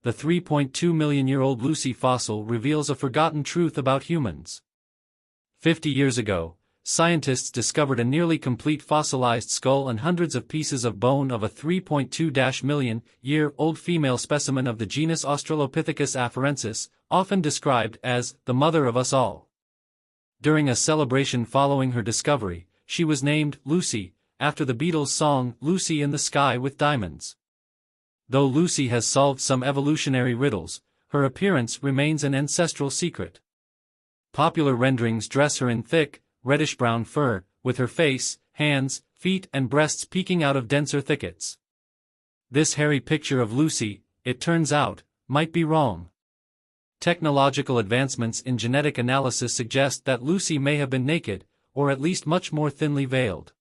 the 3.2-million-year-old Lucy fossil reveals a forgotten truth about humans. 50 years ago, scientists discovered a nearly complete fossilized skull and hundreds of pieces of bone of a 3.2-million-year-old female specimen of the genus Australopithecus afarensis, often described as the mother of us all. During a celebration following her discovery, she was named Lucy, after the Beatles' song Lucy in the Sky with Diamonds. Though Lucy has solved some evolutionary riddles, her appearance remains an ancestral secret. Popular renderings dress her in thick, reddish-brown fur, with her face, hands, feet and breasts peeking out of denser thickets. This hairy picture of Lucy, it turns out, might be wrong. Technological advancements in genetic analysis suggest that Lucy may have been naked, or at least much more thinly veiled.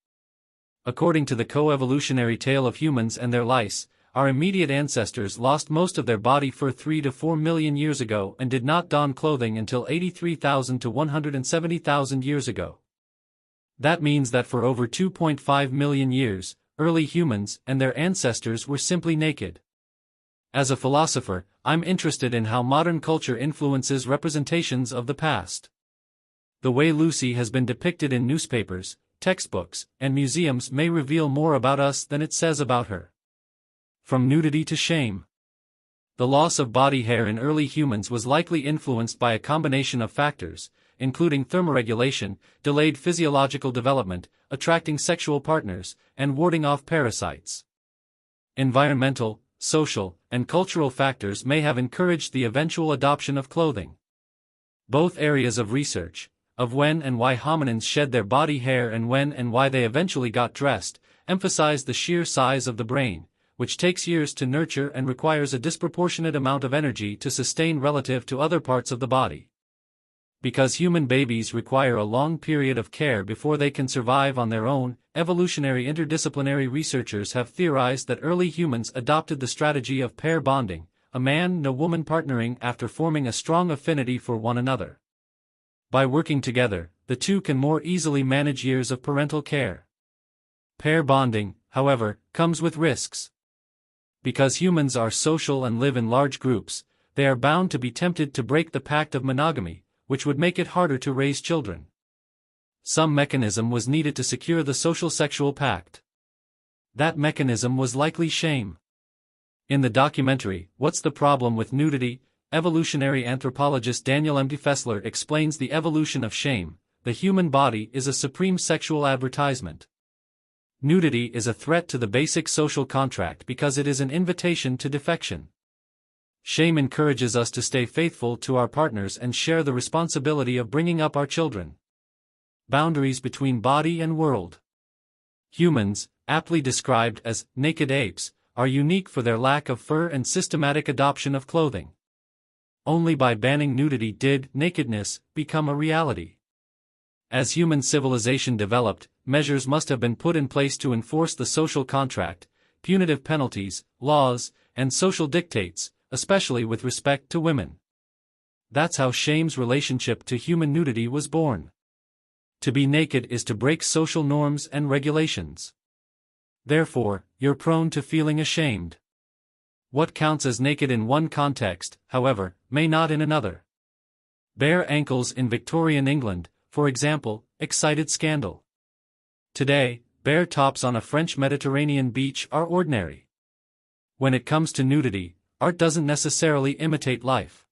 According to the coevolutionary tale of humans and their lice, our immediate ancestors lost most of their body fur 3 to 4 million years ago and did not don clothing until 83,000 to 170,000 years ago. That means that for over 2.5 million years, early humans and their ancestors were simply naked. As a philosopher, I'm interested in how modern culture influences representations of the past. The way Lucy has been depicted in newspapers, textbooks, and museums may reveal more about us than it says about her. From nudity to shame. The loss of body hair in early humans was likely influenced by a combination of factors, including thermoregulation, delayed physiological development, attracting sexual partners, and warding off parasites. Environmental, social, and cultural factors may have encouraged the eventual adoption of clothing. Both areas of research, of when and why hominins shed their body hair and when and why they eventually got dressed, emphasize the sheer size of the brain, which takes years to nurture and requires a disproportionate amount of energy to sustain relative to other parts of the body. Because human babies require a long period of care before they can survive on their own, evolutionary interdisciplinary researchers have theorized that early humans adopted the strategy of pair bonding, a man and a woman partnering after forming a strong affinity for one another. By working together, the two can more easily manage years of parental care. Pair bonding, however, comes with risks. Because humans are social and live in large groups, they are bound to be tempted to break the pact of monogamy, which would make it harder to raise children. Some mechanism was needed to secure the social sexual pact. That mechanism was likely shame. In the documentary, What's the Problem with Nudity?, evolutionary anthropologist Daniel M. Fessler explains the evolution of shame. The human body is a supreme sexual advertisement. Nudity is a threat to the basic social contract because it is an invitation to defection. Shame encourages us to stay faithful to our partners and share the responsibility of bringing up our children. Boundaries between body and world. Humans, aptly described as naked apes, are unique for their lack of fur and systematic adoption of clothing. Only by banning nudity did nakedness become a reality. As human civilization developed, measures must have been put in place to enforce the social contract, punitive penalties, laws, and social dictates, especially with respect to women. That's how shame's relationship to human nudity was born. To be naked is to break social norms and regulations. Therefore, you're prone to feeling ashamed. What counts as naked in one context, however, may not in another. Bare ankles in Victorian England, for example, excited scandal. Today, bare tops on a French Mediterranean beach are ordinary. When it comes to nudity, art doesn't necessarily imitate life.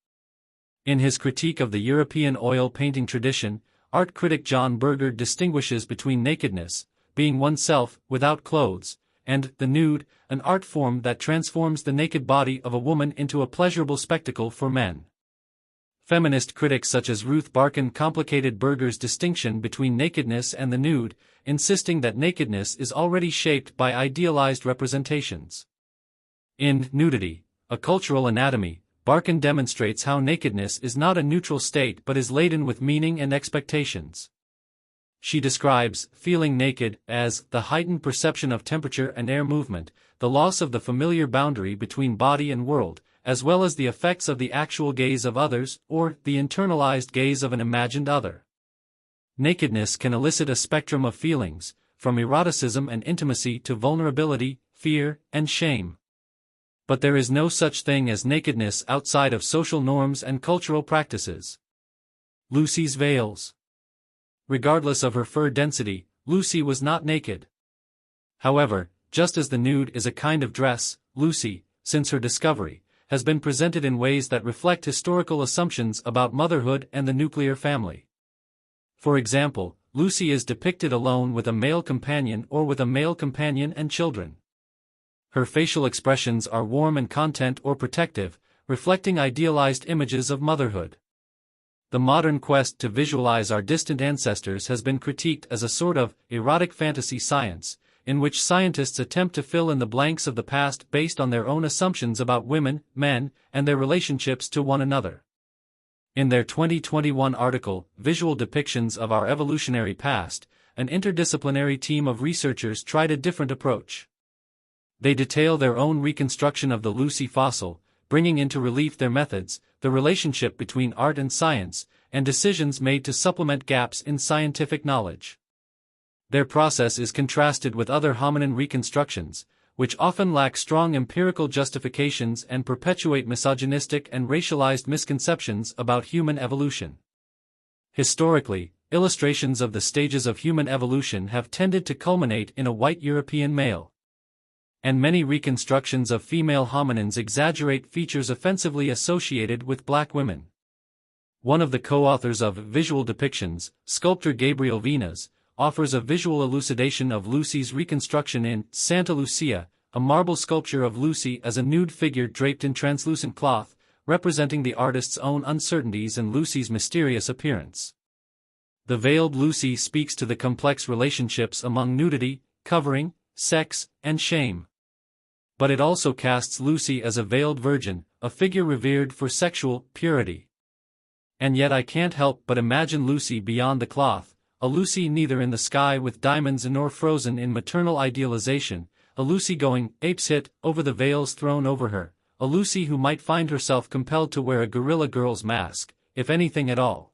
In his critique of the European oil painting tradition, art critic John Berger distinguishes between nakedness, being oneself without clothes, and the nude, an art form that transforms the naked body of a woman into a pleasurable spectacle for men. Feminist critics such as Ruth Barkan complicated Berger's distinction between nakedness and the nude, insisting that nakedness is already shaped by idealized representations. In Nudity, A Cultural Anatomy, Barkan demonstrates how nakedness is not a neutral state but is laden with meaning and expectations. She describes feeling naked as the heightened perception of temperature and air movement, the loss of the familiar boundary between body and world, as well as the effects of the actual gaze of others or the internalized gaze of an imagined other. Nakedness can elicit a spectrum of feelings, from eroticism and intimacy to vulnerability, fear, and shame. But there is no such thing as nakedness outside of social norms and cultural practices. Lucy's veils. Regardless of her fur density, Lucy was not naked. However, just as the nude is a kind of dress, Lucy, since her discovery, has been presented in ways that reflect historical assumptions about motherhood and the nuclear family. For example, Lucy is depicted alone with a male companion or with a male companion and children. Her facial expressions are warm and content or protective, reflecting idealized images of motherhood. The modern quest to visualize our distant ancestors has been critiqued as a sort of erotic fantasy science, in which scientists attempt to fill in the blanks of the past based on their own assumptions about women, men, and their relationships to one another. In their 2021 article, Visual Depictions of Our Evolutionary Past, an interdisciplinary team of researchers tried a different approach. They detail their own reconstruction of the Lucy fossil, bringing into relief their methods, the relationship between art and science, and decisions made to supplement gaps in scientific knowledge. Their process is contrasted with other hominin reconstructions, which often lack strong empirical justifications and perpetuate misogynistic and racialized misconceptions about human evolution. Historically, illustrations of the stages of human evolution have tended to culminate in a white European male. And many reconstructions of female hominins exaggerate features offensively associated with black women. One of the co-authors of Visual Depictions, sculptor Gabriel Vinas, offers a visual elucidation of Lucy's reconstruction in Santa Lucia, a marble sculpture of Lucy as a nude figure draped in translucent cloth, representing the artist's own uncertainties and Lucy's mysterious appearance. The veiled Lucy speaks to the complex relationships among nudity, covering, sex, and shame. But it also casts Lucy as a veiled virgin, a figure revered for sexual purity. And yet I can't help but imagine Lucy beyond the cloth, a Lucy neither in the sky with diamonds nor frozen in maternal idealization, a Lucy going apeshit over the veils thrown over her, a Lucy who might find herself compelled to wear a Gorilla Girl's mask, if anything at all.